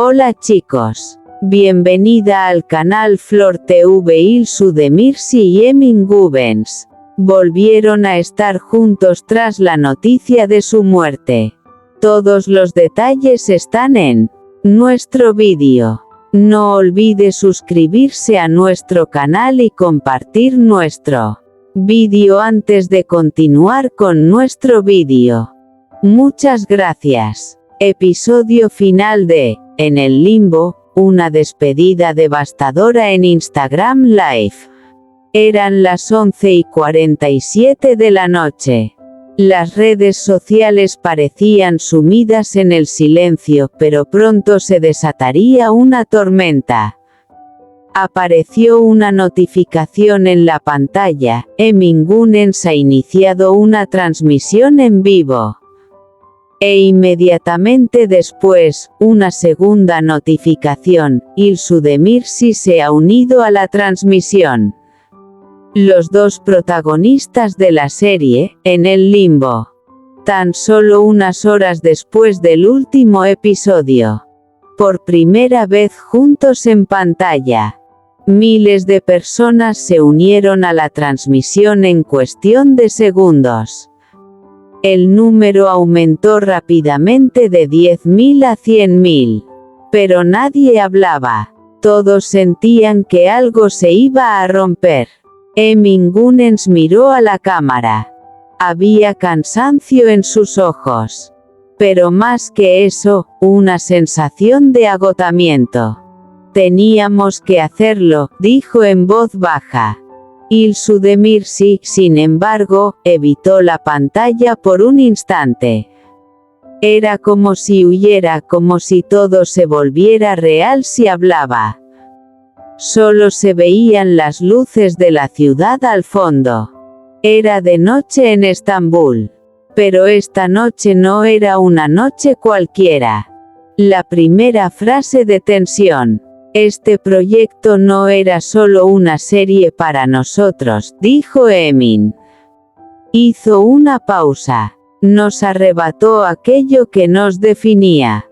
Hola chicos. Bienvenida al canal Flor TV. Ilsu Demirci y Emin Gubens volvieron a estar juntos tras la noticia de su muerte. Todos los detalles están en nuestro vídeo. No olvide suscribirse a nuestro canal y compartir nuestro vídeo antes de continuar con nuestro vídeo. Muchas gracias. Episodio final de En el Limbo, una despedida devastadora en Instagram Live. Eran las 11:47 de la noche. Las redes sociales parecían sumidas en el silencio, pero pronto se desataría una tormenta. Apareció una notificación en la pantalla: Emin Gubens ha iniciado una transmisión en vivo. E inmediatamente después, una segunda notificación: Ilsu Demirci se ha unido a la transmisión. Los dos protagonistas de la serie, En el Limbo. Tan solo unas horas después del último episodio. Por primera vez juntos en pantalla. Miles de personas se unieron a la transmisión en cuestión de segundos. El número aumentó rápidamente de 10.000 a 100.000. Pero nadie hablaba. Todos sentían que algo se iba a romper. Emin Gubens miró a la cámara. Había cansancio en sus ojos. Pero más que eso, una sensación de agotamiento. Teníamos que hacerlo, dijo en voz baja. Ilsu Demirci, sin embargo, evitó la pantalla por un instante. Era como si huyera, como si todo se volviera real si hablaba. Solo se veían las luces de la ciudad al fondo. Era de noche en Estambul. Pero esta noche no era una noche cualquiera. La primera frase de tensión. Este proyecto no era solo una serie para nosotros, dijo Emin. Hizo una pausa. Nos arrebató aquello que nos definía.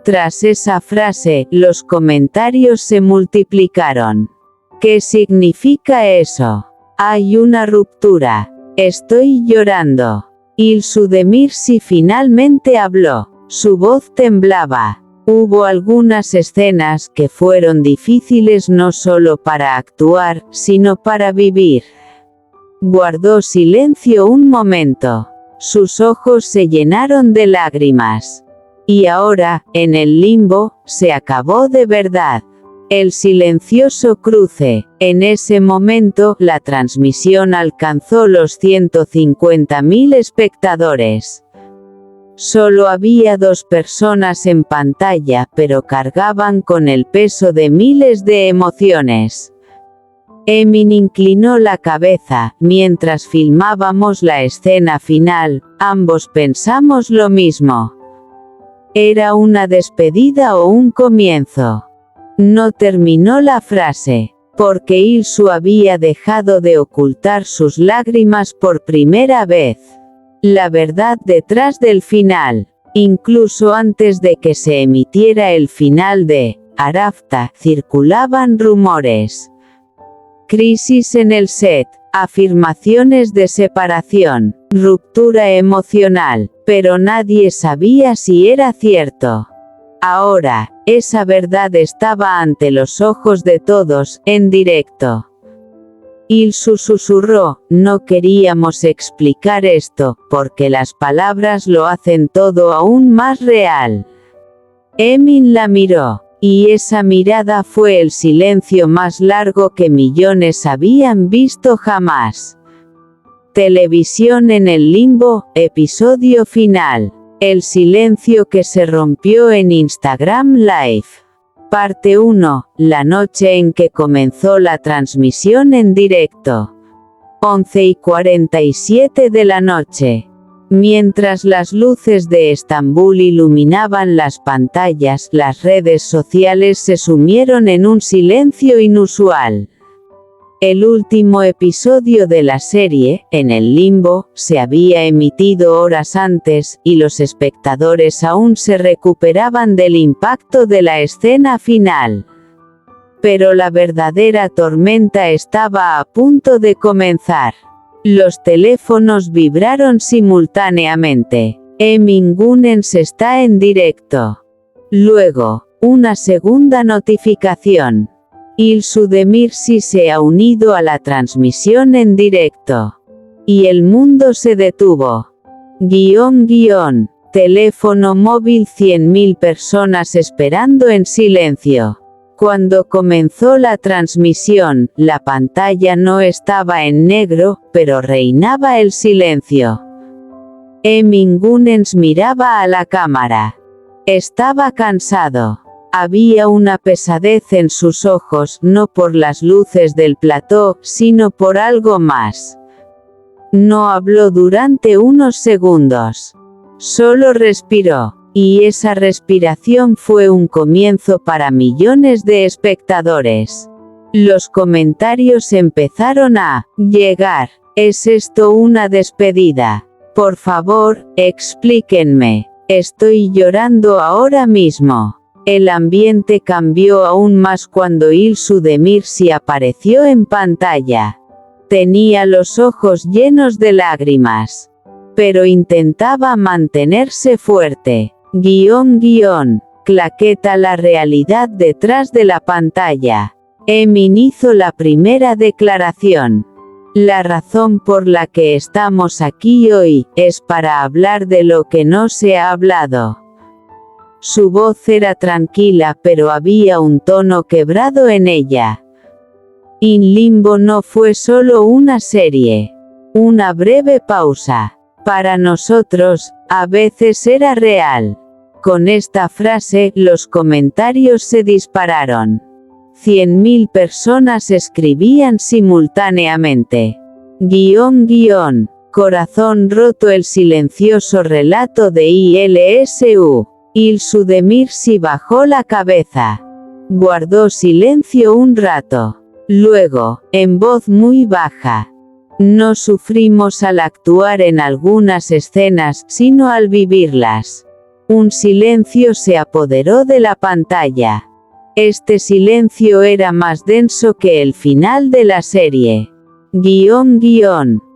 Tras esa frase, los comentarios se multiplicaron. ¿Qué significa eso? Hay una ruptura. Estoy llorando. Ilsu Demirci finalmente habló. Su voz temblaba. Hubo algunas escenas que fueron difíciles no solo para actuar, sino para vivir. Guardó silencio un momento. Sus ojos se llenaron de lágrimas. Y ahora, En el Limbo, se acabó de verdad. El silencioso cruce. En ese momento, la transmisión alcanzó los 150.000 espectadores. Solo había 2 personas en pantalla, pero cargaban con el peso de miles de emociones. Emin inclinó la cabeza. Mientras filmábamos la escena final, ambos pensamos lo mismo. ¿Era una despedida o un comienzo? No terminó la frase, porque Ilsu había dejado de ocultar sus lágrimas por primera vez. La verdad detrás del final. Incluso antes de que se emitiera el final de Arafta, circulaban rumores. Crisis en el set, afirmaciones de separación, ruptura emocional, pero nadie sabía si era cierto. Ahora, esa verdad estaba ante los ojos de todos, en directo. Ilsu susurró: no queríamos explicar esto, porque las palabras lo hacen todo aún más real. Emin la miró. Y esa mirada fue el silencio más largo que millones habían visto jamás. Televisión En el Limbo, episodio final. El silencio que se rompió en Instagram Live. Parte 1, la noche en que comenzó la transmisión en directo. 11:47 de la noche. Mientras las luces de Estambul iluminaban las pantallas, las redes sociales se sumieron en un silencio inusual. El último episodio de la serie, En el Limbo, se había emitido horas antes, y los espectadores aún se recuperaban del impacto de la escena final. Pero la verdadera tormenta estaba a punto de comenzar. Los teléfonos vibraron simultáneamente. Emin Gunens está en directo. Luego, una segunda notificación. Ilsu Demirci se ha unido a la transmisión en directo. Y el mundo se detuvo. Teléfono móvil 100.000 personas esperando en silencio. Cuando comenzó la transmisión, la pantalla no estaba en negro, pero reinaba el silencio. Emin Gunens miraba a la cámara. Estaba cansado. Había una pesadez en sus ojos, no por las luces del plató, sino por algo más. No habló durante unos segundos. Solo respiró. Y esa respiración fue un comienzo para millones de espectadores. Los comentarios empezaron a llegar. ¿Es esto una despedida? Por favor, explíquenme. Estoy llorando ahora mismo. El ambiente cambió aún más cuando Ilsu Demirci apareció en pantalla. Tenía los ojos llenos de lágrimas. Pero intentaba mantenerse fuerte. Claqueta la realidad detrás de la pantalla. Emin hizo la primera declaración. La razón por la que estamos aquí hoy, es para hablar de lo que no se ha hablado. Su voz era tranquila, pero había un tono quebrado en ella. In Limbo no fue solo una serie. Una breve pausa. Para nosotros, a veces era real. Con esta frase, los comentarios se dispararon. 100.000 personas escribían simultáneamente. Corazón roto, el silencioso relato de ILSU. Ilsu Demirci bajó la cabeza. Guardó silencio un rato. Luego, en voz muy baja. No sufrimos al actuar en algunas escenas, sino al vivirlas. Un silencio se apoderó de la pantalla. Este silencio era más denso que el final de la serie.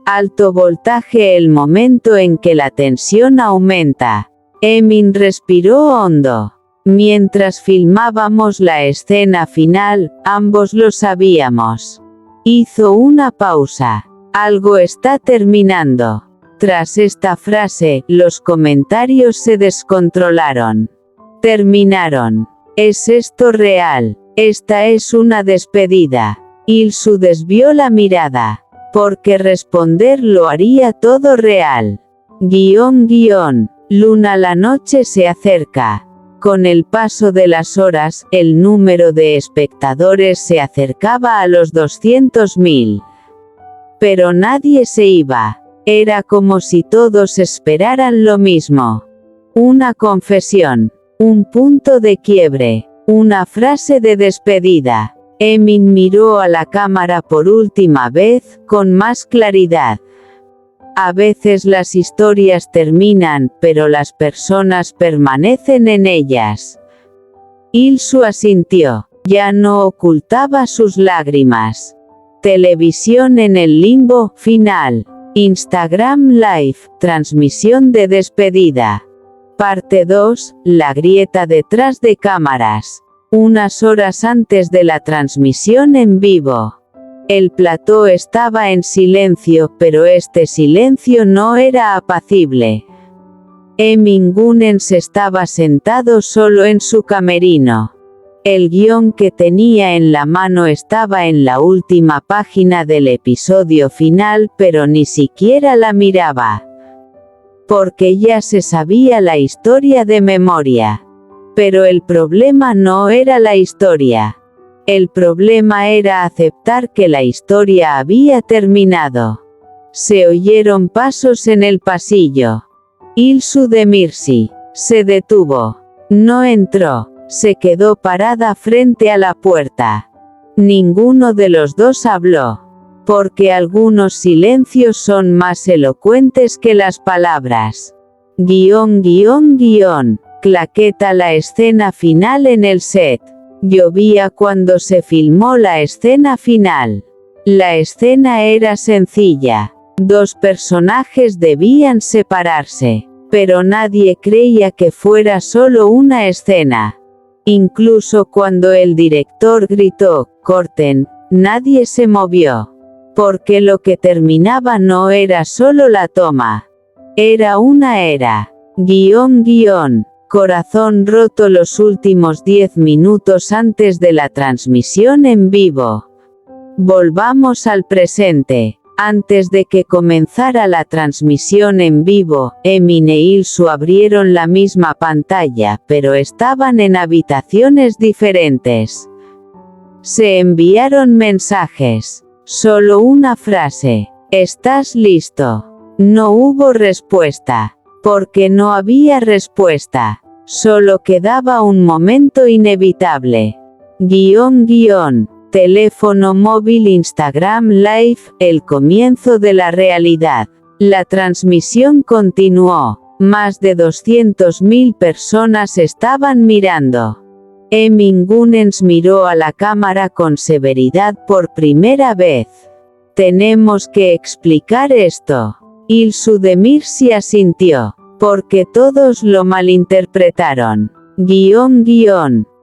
Alto voltaje, el momento en que la tensión aumenta. Emin respiró hondo. Mientras filmábamos la escena final, ambos lo sabíamos. Hizo una pausa. Algo está terminando. Tras esta frase, los comentarios se descontrolaron. Terminaron. ¿Es esto real? Esta es una despedida. Ilsu desvió la mirada. Porque responder lo haría todo real. Luna, la noche se acerca. Con el paso de las horas, el número de espectadores se acercaba a los 200.000. Pero nadie se iba. Era como si todos esperaran lo mismo. Una confesión. Un punto de quiebre. Una frase de despedida. Emin miró a la cámara por última vez, con más claridad. A veces las historias terminan, pero las personas permanecen en ellas. Ilsu asintió. Ya no ocultaba sus lágrimas. Televisión en el limbo, final. Instagram Live, transmisión de despedida. Parte 2, la grieta detrás de cámaras. Unas horas antes de la transmisión en vivo. El plató estaba en silencio, pero este silencio no era apacible. Emin Gunens estaba sentado solo en su camerino. El guión que tenía en la mano estaba en la última página del episodio final, pero ni siquiera la miraba. Porque ya se sabía la historia de memoria. Pero el problema no era la historia. El problema era aceptar que la historia había terminado. Se oyeron pasos en el pasillo. Ilsu Demirci se detuvo. No entró. Se quedó parada frente a la puerta. Ninguno de los dos habló. Porque algunos silencios son más elocuentes que las palabras. Claqueta la escena final en el set. Llovía cuando se filmó la escena final. La escena era sencilla. Dos personajes debían separarse, pero nadie creía que fuera solo una escena. Incluso cuando el director gritó, "corten", nadie se movió. Porque lo que terminaba no era solo la toma. Era una era. Corazón roto los últimos 10 minutos antes de la transmisión en vivo. Volvamos al presente. Antes de que comenzara la transmisión en vivo, Emin e Ilsu abrieron la misma pantalla, pero estaban en habitaciones diferentes. Se enviaron mensajes. Solo una frase. ¿Estás listo? No hubo respuesta. Porque no había respuesta. Solo quedaba un momento inevitable. Teléfono móvil Instagram Live, el comienzo de la realidad. La transmisión continuó. Más de 200.000 personas estaban mirando. Emin Gunens miró a la cámara con severidad por primera vez. Tenemos que explicar esto. Ilsu Demirci asintió. Porque todos lo malinterpretaron.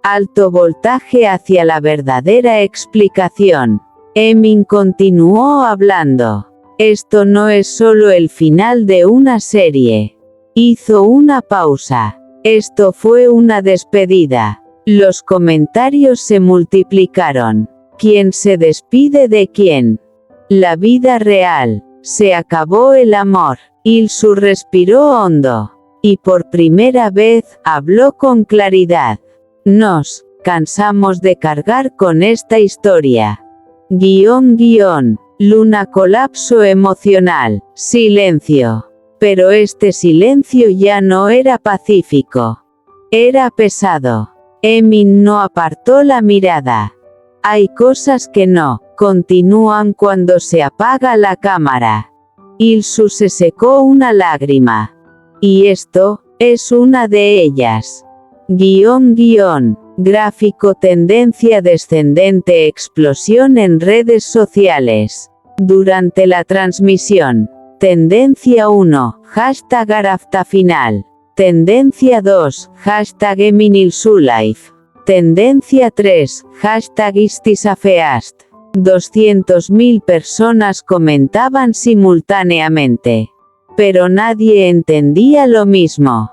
Alto voltaje hacia la verdadera explicación. Emin continuó hablando. Esto no es solo el final de una serie. Hizo una pausa. Esto fue una despedida. Los comentarios se multiplicaron. ¿Quién se despide de quién? La vida real. Se acabó el amor. Ilsu respiró hondo. Y por primera vez, habló con claridad. Nos cansamos de cargar con esta historia. Luna colapso emocional. Silencio. Pero este silencio ya no era pacífico. Era pesado. Emin no apartó la mirada. Hay cosas que no continúan cuando se apaga la cámara. Ilsu se secó una lágrima. Y esto es una de ellas. Gráfico tendencia descendente explosión en redes sociales. Durante la transmisión. Tendencia 1, hashtag Arafta final. Tendencia 2, hashtag EminIlsuLife. Tendencia 3, hashtag Istisafeast. 200.000 personas comentaban simultáneamente. Pero nadie entendía lo mismo.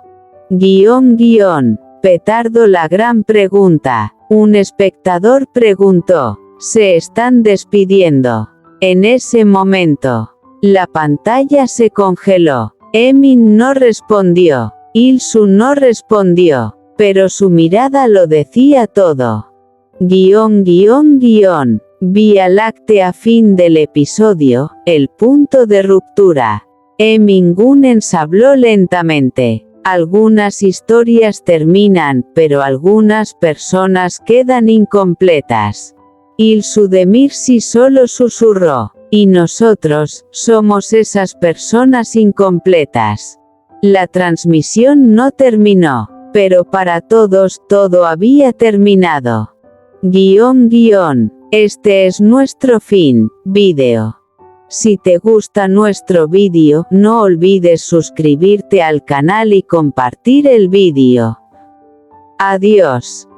Petardo la gran pregunta. Un espectador preguntó. ¿Se están despidiendo? En ese momento, la pantalla se congeló. Emin no respondió. Ilsu no respondió. Pero su mirada lo decía todo. Vía Láctea fin del episodio, el punto de ruptura. Emin Gunens habló lentamente. Algunas historias terminan, pero algunas personas quedan incompletas. Ilsu Demirci solo susurró. Y nosotros, somos esas personas incompletas. La transmisión no terminó, pero para todos, todo había terminado. Este es nuestro fin, vídeo. Si te gusta nuestro vídeo, no olvides suscribirte al canal y compartir el vídeo. Adiós.